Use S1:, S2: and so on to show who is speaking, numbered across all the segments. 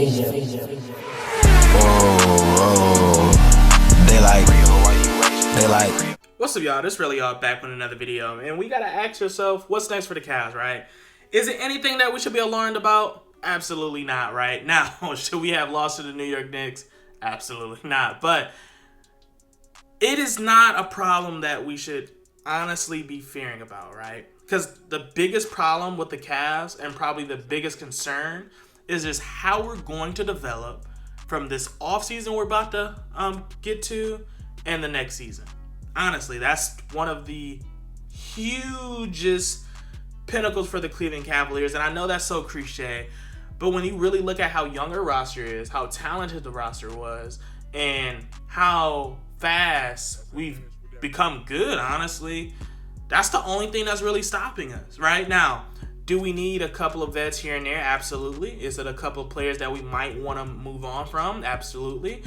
S1: They like.
S2: What's up, y'all? This Relly back with another video, and we gotta ask yourself, what's next for the Cavs, right? Is it anything that we should be alarmed about? Absolutely not, right? Now, should we have lost to the New York Knicks? Absolutely not. But it is not a problem that we should honestly be fearing about, right? Because the biggest problem with the Cavs, and probably the biggest concern, is just how we're going to develop from this offseason we're about to get to and the next season. Honestly, that's one of the hugest pinnacles for the Cleveland Cavaliers. And I know that's so cliche, but when you really look at how young our roster is, how talented the roster was, and how fast we've become good, honestly, that's the only thing that's really stopping us right now. Do we need a couple of vets here and there? Absolutely. Is it a couple of players that we might want to move on from? Absolutely.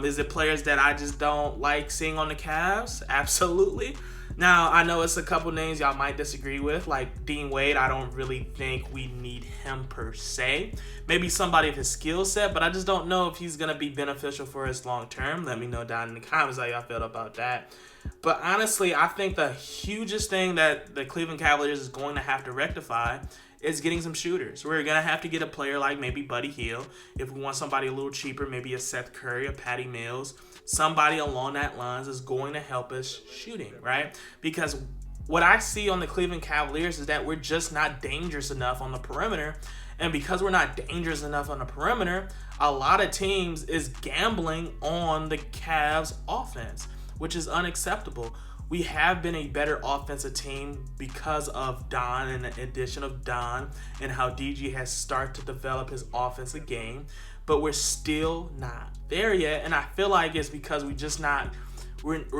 S2: Is it players that I just don't like seeing on the Cavs? Absolutely. Now, I know it's a couple names y'all might disagree with, like Dean Wade. I don't really think we need him per se. Maybe somebody of his skill set, but I just don't know if he's going to be beneficial for us long term. Let me know down in the comments how y'all feel about that. But honestly, I think the hugest thing that the Cleveland Cavaliers is going to have to rectify is getting some shooters. We're going to have to get a player like maybe Buddy Hield. If we want somebody a little cheaper, maybe a Seth Curry, a Patty Mills. Somebody along that lines is going to help us shooting, right? Because what I see on the Cleveland Cavaliers is that we're just not dangerous enough on the perimeter. And because we're not dangerous enough on the perimeter, a lot of teams is gambling on the Cavs offense, which is unacceptable. We have been a better offensive team because of Don and the addition of Don and how DG has started to develop his offensive game, but we're still not there yet. And I feel like it's because we're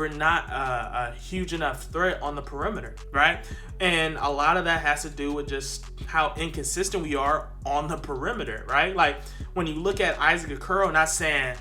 S2: not a huge enough threat on the perimeter, right? And a lot of that has to do with just how inconsistent we are on the perimeter, right? Like when you look at Isaac Okoro, not saying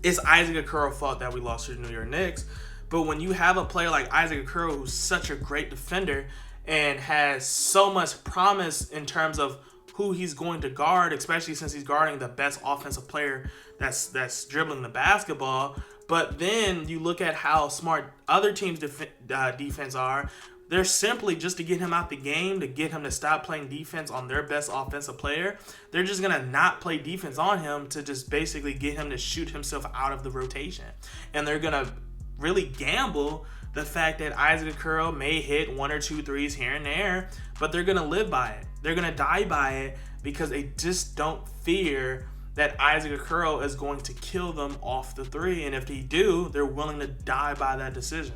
S2: it's Isaac Okoro's fault that we lost to the New York Knicks, but when you have a player like Isaac Okoro who's such a great defender and has so much promise in terms of who he's going to guard, especially since he's guarding the best offensive player that's dribbling the basketball. But then you look at how smart other teams' defense are. They're simply just to get him out the game, to get him to stop playing defense on their best offensive player. They're just going to not play defense on him to just basically get him to shoot himself out of the rotation. And they're going to really gamble the fact that Isaac Okoro may hit 1 or 2 threes here and there, but they're going to live by it. They're going to die by it because they just don't fear that Isaac Okoro is going to kill them off the three. And if they do, they're willing to die by that decision.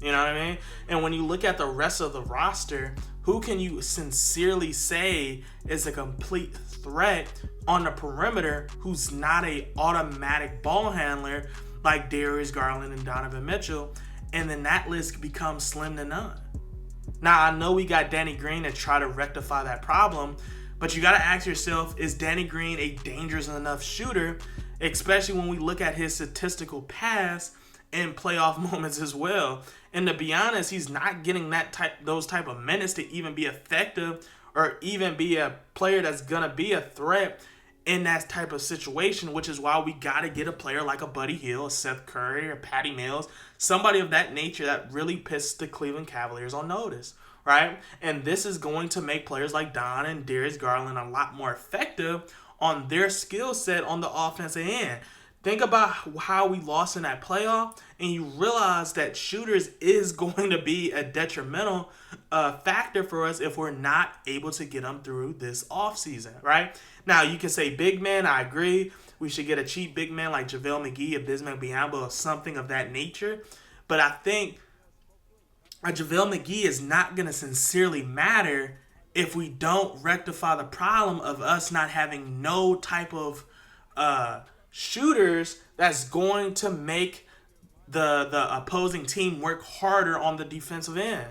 S2: You know what I mean? And when you look at the rest of the roster, who can you sincerely say is a complete threat on the perimeter who's not a automatic ball handler like Darius Garland and Donovan Mitchell? And then that list becomes slim to none. Now, I know we got Danny Green to try to rectify that problem, but you got to ask yourself, is Danny Green a dangerous enough shooter, especially when we look at his statistical past in playoff moments as well? And to be honest, he's not getting those type of minutes to even be effective or even be a player that's going to be a threat in that type of situation, which is why we got to get a player like a Buddy Hield, a Seth Curry, or Patty Mills, somebody of that nature that really pisses the Cleveland Cavaliers on notice, right? And this is going to make players like Don and Darius Garland a lot more effective on their skill set on the offensive end. Think about how we lost in that playoff, and you realize that shooters is going to be a detrimental factor for us if we're not able to get them through this offseason, right? Now, you can say big man. I agree. We should get a cheap big man like JaVale McGee, a Bismack Biyombo, or something of that nature. But I think a JaVale McGee is not going to sincerely matter if we don't rectify the problem of us not having no type of shooters that's going to make the opposing team work harder on the defensive end.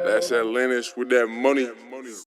S3: That's Atlantis with that money.